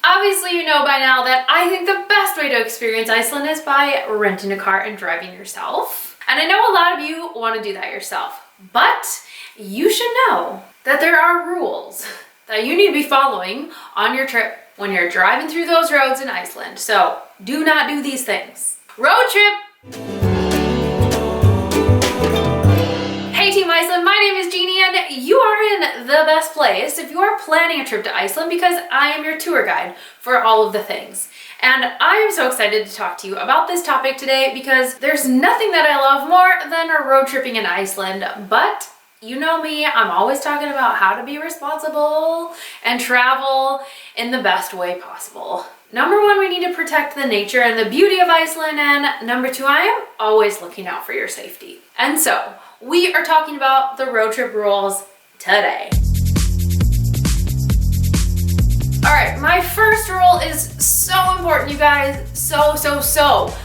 Obviously, you know by now that I think the best way to experience Iceland is by renting a car and driving yourself. And I know a lot of you want to do that yourself, but you should know that there are rules that you need to be following on your trip when you're driving through those roads in Iceland. So do not do these things. Road trip! Hey Team Iceland, my name is Jeannie and you are in the best place if you are planning a trip to Iceland because I am your tour guide for all of the things. And I am so excited to talk to you about this topic today because there's nothing that I love more than road tripping in Iceland, but you know me, I'm always talking about how to be responsible and travel in the best way possible. Number one, we need to protect the nature and the beauty of Iceland, and number two, I am always looking out for your safety. And so, we are talking about the road trip rules today. All right, my first rule is so important, you guys. So.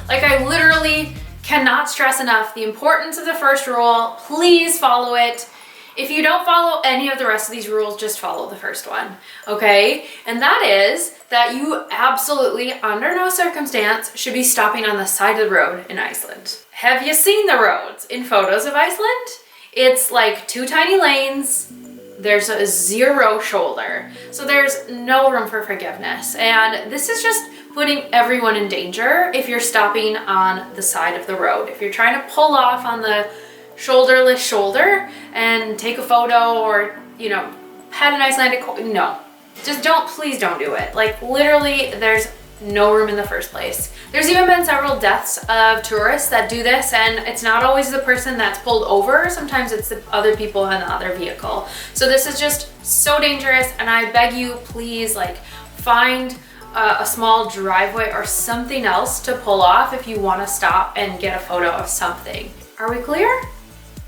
Like, I literally cannot stress enough the importance of the first rule. Please follow it. If you don't follow any of the rest of these rules, just follow the first one, okay? And that is that you absolutely, under no circumstance, should be stopping on the side of the road in Iceland. Have you seen the roads in photos of Iceland? It's like two tiny lanes. There's a zero shoulder. So there's no room for forgiveness. And this is just putting everyone in danger if you're stopping on the side of the road. If you're trying to pull off on the shoulderless shoulder and take a photo or, you know, pet an Icelandic, no. Just please don't do it. Like literally there's no room in the first place. There's even been several deaths of tourists that do this, and it's not always the person that's pulled over. Sometimes it's the other people in the other vehicle. So this is just so dangerous, and I beg you, please, like, find a small driveway or something else to pull off if you want to stop and get a photo of something. Are we clear?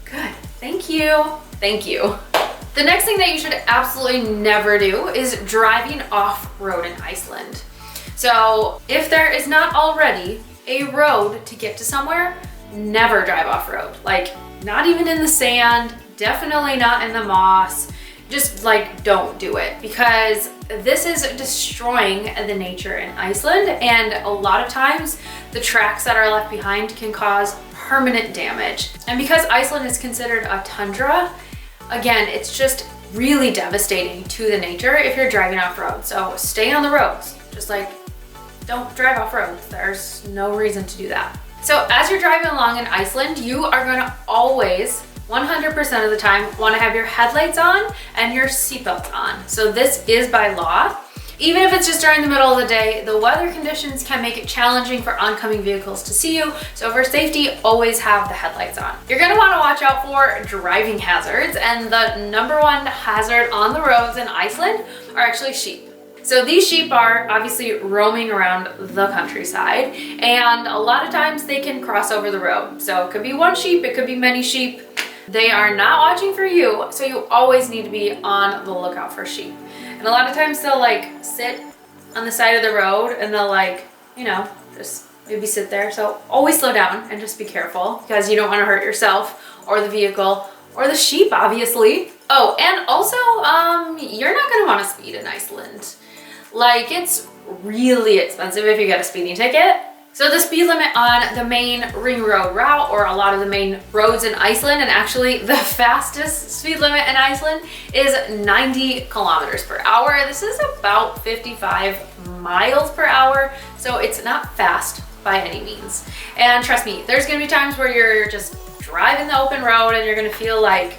Good. Thank you. Thank you. The next thing that you should absolutely never do is driving off-road in Iceland. So if there is not already a road to get to somewhere, never drive off-road. Like, not even in the sand, definitely not in the moss. Just like, don't do it, because this is destroying the nature in Iceland, and a lot of times the tracks that are left behind can cause permanent damage. And because Iceland is considered a tundra, again, it's just really devastating to the nature if you're driving off-road. So stay on the roads. Just like, don't drive off-road. There's no reason to do that. So as you're driving along in Iceland, you are gonna always, 100% of the time, wanna have your headlights on and your seatbelts on. So this is by law. Even if it's just during the middle of the day, the weather conditions can make it challenging for oncoming vehicles to see you. So for safety, always have the headlights on. You're gonna wanna watch out for driving hazards, and the number one hazard on the roads in Iceland are actually sheep. So these sheep are obviously roaming around the countryside, and a lot of times they can cross over the road. So it could be one sheep, it could be many sheep. They are not watching for you, so you always need to be on the lookout for sheep. And a lot of times they'll like sit on the side of the road and they'll like, you know, just maybe sit there. So always slow down and just be careful because you don't want to hurt yourself or the vehicle or the sheep, obviously. Oh, and also, you're not going to want to speed in Iceland. Like, it's really expensive if you get a speeding ticket. So the speed limit on the main ring road route, or a lot of the main roads in Iceland, and actually the fastest speed limit in Iceland, is 90 kilometers per hour. This is about 55 miles per hour, so it's not fast by any means. And trust me, there's gonna be times where you're just driving the open road and you're gonna feel like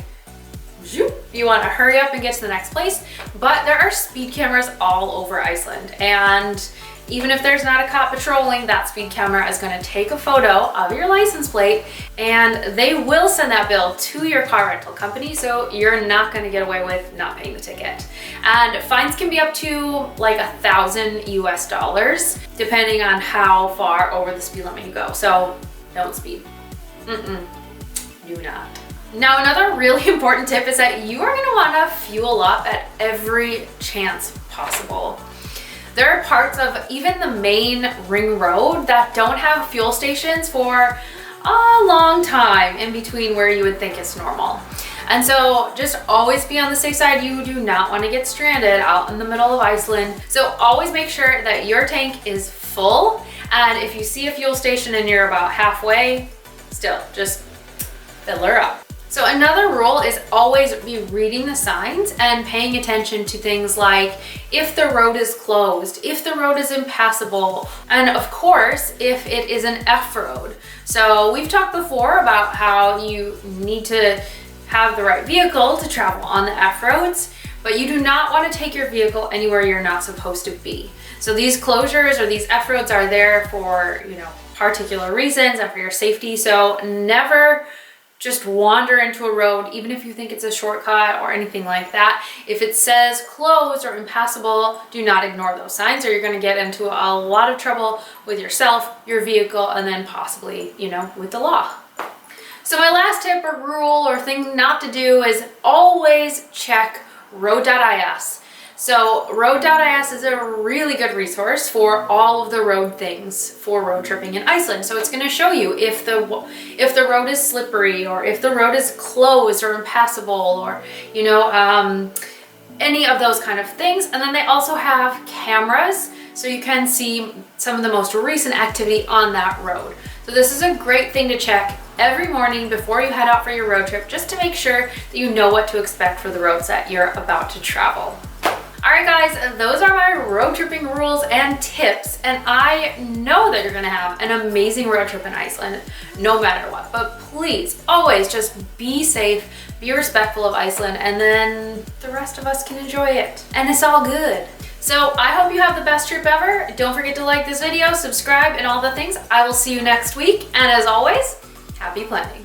you want to hurry up and get to the next place, but there are speed cameras all over Iceland, and even if there's not a cop patrolling, that speed camera is going to take a photo of your license plate and they will send that bill to your car rental company, so you're not going to get away with not paying the ticket. And fines can be up to like $1,000 US depending on how far over the speed limit you go. So don't speed. Do not. Now, another really important tip is that you are going to want to fuel up at every chance possible. There are parts of even the main ring road that don't have fuel stations for a long time in between where you would think it's normal. And so just always be on the safe side. You do not want to get stranded out in the middle of Iceland. So always make sure that your tank is full. And if you see a fuel station and you're about halfway, still just fill her up. So another rule is always be reading the signs and paying attention to things like if the road is closed, if the road is impassable, and of course, if it is an F road. So we've talked before about how you need to have the right vehicle to travel on the F roads, but you do not want to take your vehicle anywhere you're not supposed to be. So these closures or these F roads are there for, particular reasons and for your safety. So never just wander into a road, even if you think it's a shortcut or anything like that. If it says closed or impassable, do not ignore those signs, or you're going to get into a lot of trouble with yourself, your vehicle, and then possibly, with the law. So my last tip or rule or thing not to do is always check road.is. So road.is is a really good resource for all of the road things for road tripping in Iceland. So it's going to show you if the road is slippery, or if the road is closed or impassable, or any of those kind of things. And then they also have cameras, so you can see some of the most recent activity on that road. So this is a great thing to check every morning before you head out for your road trip, just to make sure that you know what to expect for the roads that you're about to travel. All right, guys, those are my road tripping rules and tips. And I know that you're gonna have an amazing road trip in Iceland, no matter what. But please, always just be safe, be respectful of Iceland, and then the rest of us can enjoy it. And it's all good. So I hope you have the best trip ever. Don't forget to like this video, subscribe, and all the things. I will see you next week. And as always, happy planning.